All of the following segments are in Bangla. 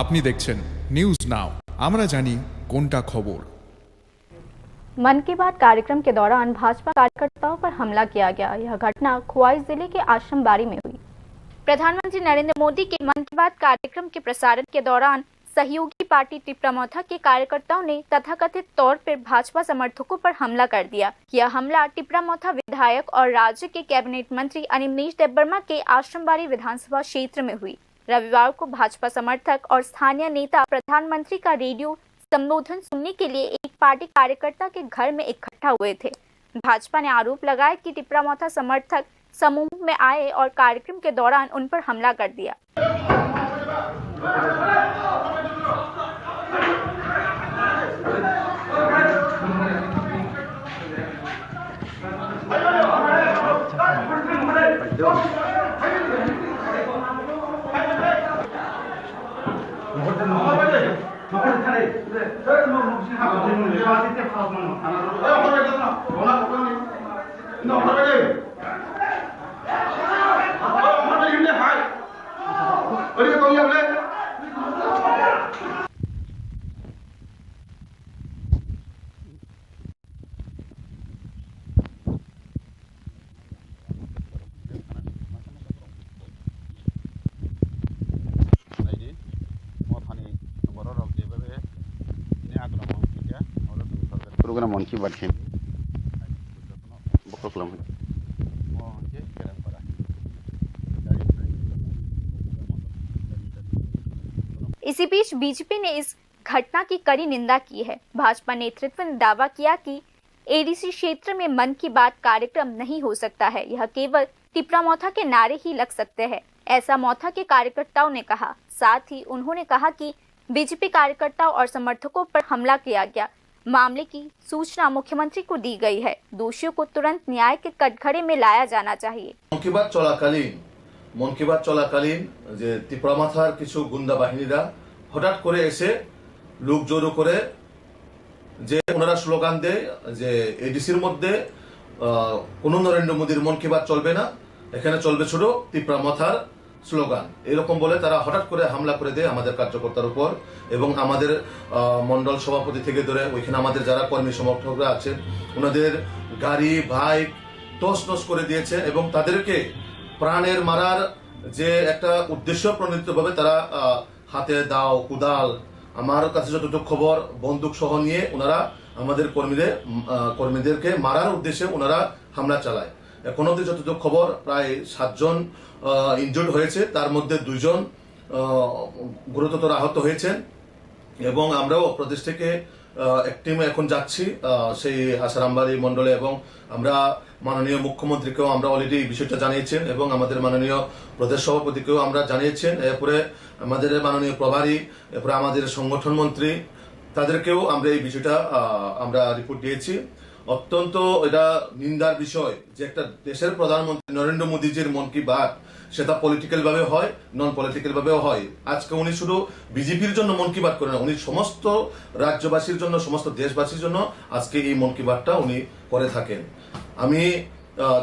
আপনি দেখছেন নিউজ নাও, আমরা জানি কোনটা खबर। मन की बात कार्यक्रम के दौरान भाजपा कार्यकर्ताओं पर हमला किया गया। यह घटना खुवाई जिले के आश्रमबाड़ी में हुई। प्रधानमंत्री नरेंद्र मोदी के मन की बात कार्यक्रम के प्रसारण के दौरान सहयोगी पार्टी टिप्रामौथा के कार्यकर्ताओं ने तथाकथित तौर पर भाजपा समर्थकों पर हमला कर दिया। यह हमला टिप्रामौथा विधायक और राज्य के कैबिनेट मंत्री अनिमेश देबबर्मा के आश्रमबाड़ी विधानसभा क्षेत्र में हुई। रविवार को भाजपा समर्थक और स्थानीय नेता प्रधानमंत्री का रेडियो संबोधन सुनने के लिए एक पार्टी कार्यकर्ता के घर में इकट्ठा हुए थे। भाजपा ने आरोप लगाया कि टिप्रामौथा समर्थक समूह में आए और कार्यक्रम के दौरान उन पर हमला कर दिया। program on keyboard him bokoklam इसी बीच बीजेपी ने इस घटना की कड़ी निंदा की है। भाजपा नेतृत्व ने दावा किया कि एडीसी क्षेत्र में मन की बात कार्यक्रम नहीं हो सकता है, यह केवल टिप्रामौथा के नारे ही लग सकते हैं, ऐसा मौथा के कार्यकर्ताओं ने कहा। साथ ही उन्होंने कहा कि बीजेपी कार्यकर्ताओं और समर्थकों पर हमला किया गया। मामले की सूचना मुख्यमंत्री को दी गई है। दोषियों को तुरंत न्याय के कटघरे में लाया जाना चाहिए। मन की बात चलाकालीन যে টিপ্রামাথার কিছু গুন্ডা বাহিনীরা হঠাৎ করে এসে লোক জড়ো করে যে ওনারা স্লোগান দেয় যে এডিসির মধ্যে কোনো নরেন্দ্র মোদীর মন কি বাত চলবে না, এখানে চলবে শুধু টিপ্রামাথার স্লোগান, এরকম বলে তারা হঠাৎ করে হামলা করে দেয় আমাদের কার্যকর্তার উপর এবং আমাদের মন্ডল সভাপতি থেকে ধরে ওইখানে আমাদের যারা কর্মী সমর্থকরা আছে ওনাদের গাড়ি বাইক তছনছ করে দিয়েছে এবং তাদেরকে প্রাণের মারার যে একটা উদ্দেশ্য প্রণীতভাবে তারা হাতে দাও কুদাল আমার কাছে যতটুকু খবর বন্দুক সহ নিয়ে ওনারা আমাদের কর্মীদেরকে মারার উদ্দেশ্যে ওনারা হামলা চালায়। এখন অবধি যতটুকু খবর প্রায় 7 জন ইনজুর্ড হয়েছে, তার মধ্যে 2 জন গুরুতর আহত হয়েছেন এবং আমরাও প্রদেশ থেকে এক টিম এখন যাচ্ছি সেই আসারামবাড়ি মন্ডলে এবং আমরা মাননীয় মুখ্যমন্ত্রীকেও আমরা অলরেডি বিষয়টা জানিয়েছেন এবং আমাদের মাননীয় প্রদেশ সভাপতিকেও আমরা জানিয়েছেন। এরপরে আমাদের মাননীয় প্রভারী, এরপরে আমাদের সংগঠন মন্ত্রী তাদেরকেও আমরা এই বিষয়টা আমরা রিপোর্ট দিয়েছি। অত্যন্ত এটা নিন্দার বিষয় যে একটা দেশের প্রধানমন্ত্রী নরেন্দ্র মোদীজির মন কি বাত সেটা পলিটিক্যাল ভাবে হয়, নন পলিটিক্যাল ভাবেও হয়। আজকে উনি শুধু বিজেপির জন্য মন কি বাত করেন না, উনি সমস্ত রাজ্যবাসীর জন্য সমস্ত দেশবাসীর জন্য আজকে এই মন কি বাতটা উনি করে থাকেন। আমি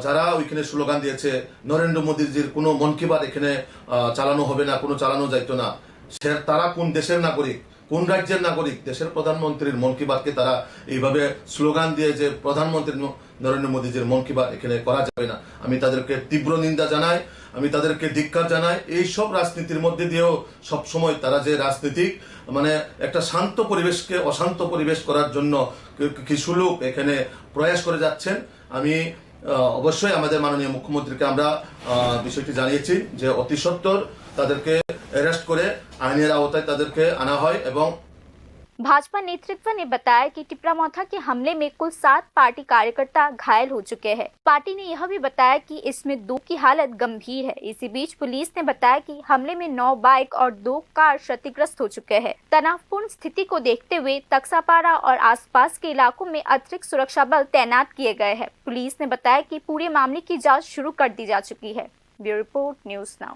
যারা ওইখানে স্লোগান দিয়েছে নরেন্দ্র মোদীজির কোনো মন কি বাত এখানে চালানো হবে না, কোনো চালানো যাইতো না, তারা কোন দেশের নাগরিক, কোন রাজ্যের নাগরিক? দেশের প্রধানমন্ত্রীর মন কি বাতকে তারা এইভাবে স্লোগান দিয়ে যে প্রধানমন্ত্রী নরেন্দ্র মোদীজির মন কি বাত এখানে করা যাবে না, আমি তাদেরকে তীব্র নিন্দা জানাই, আমি তাদেরকে ধিক্কার জানাই। এই সব রাজনীতির মধ্যে দিয়েও সব সময় তারা যে রাজনীতিক মানে একটা শান্ত পরিবেশকে অশান্ত পরিবেশ করার জন্য কিছু লোক এখানে প্রয়াস করে যাচ্ছেন। আমি অবশ্যই আমাদের মাননীয় মুখ্যমন্ত্রীকে আমরা বিষয়টি জানিয়েছি যে অতি সত্বর তাদেরকে अरेस्ट করে আইনের আওতায় তাদেরকে আনা হয় এবং भाजपा नेतृत्व ने बताया कि टिप्रामौथा के हमले में कुल 7 पार्टी कार्यकर्ता घायल हो चुके हैं। पार्टी ने यह भी बताया कि इसमें 2 की हालत गंभीर है। इसी बीच पुलिस ने बताया कि हमले में 9 बाइक और 2 कार क्षतिग्रस्त हो चुके हैं। तनावपूर्ण स्थिति को देखते हुए तक्सापाड़ा और आसपास के इलाकों में अतिरिक्त सुरक्षा बल तैनात किए गए हैं। पुलिस ने बताया कि पूरे मामले की जाँच शुरू कर दी जा चुकी है। Bureau report, news now.